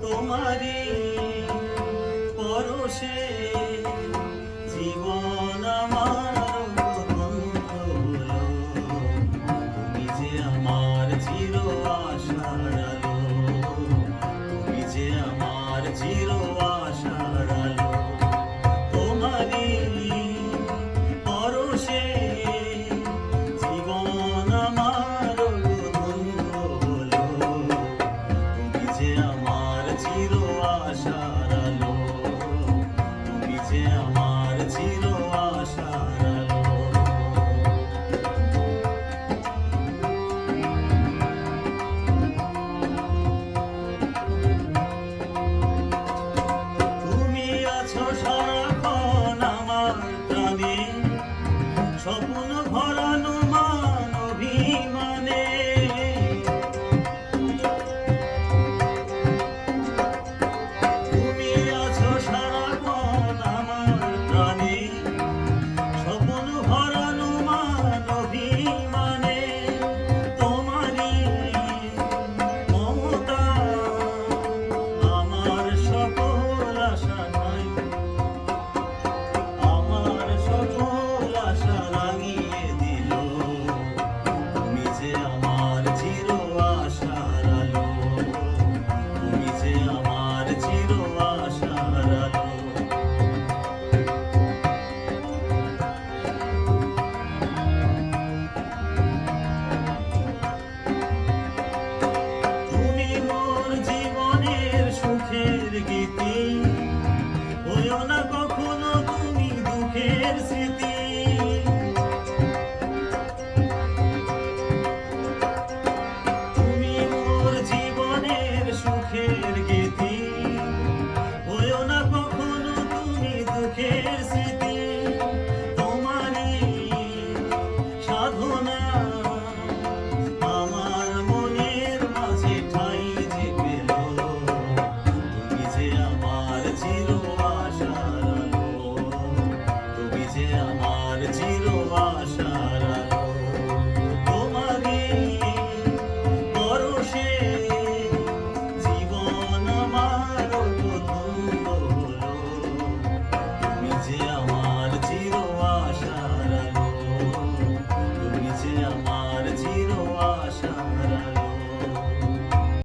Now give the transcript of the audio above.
তোমারি পরশে জীবন আমার বন্ধ হলো। তুমি যে আমার চির আশার আলো, তুমি যে আমার চির আশার আলো। তোমারি পরশে জীবন আমার বন্ধ হলো। তুমি যে আমার চির আশার আলো, তুমি যে আমার চির আশার আলো। তুমি আছো সারাক্ষণ আমার প্রাণে, স্বপ্ন ভরানো মান অভিমানে। তুমি আছো সারাক্ষণ আমার প্রাণে, স্বপ্ন ভরানো মান অভিমানে। তোমারি মমতা আমার সকল আশা নাই, আমার সকল আশা রাঙিয়ে দিল। তুমি যে আমার চির আশার আলো, তুমি যে আমার চির আশার আলো। তুমি মোর জীবনের সুখের গীতি, হইও না কখনো তুমি দুঃখের স্মৃতি। তুমি মোর জীবনের সুখের গীতি, হইও না কখনো তুমি দুঃখের স্মৃতি। তোমারি সাধনা আমার মনের মাঝে ঠাঁই যে পেল। তুমি যে আমার চির আশার আলো, তুমি যে আমার চির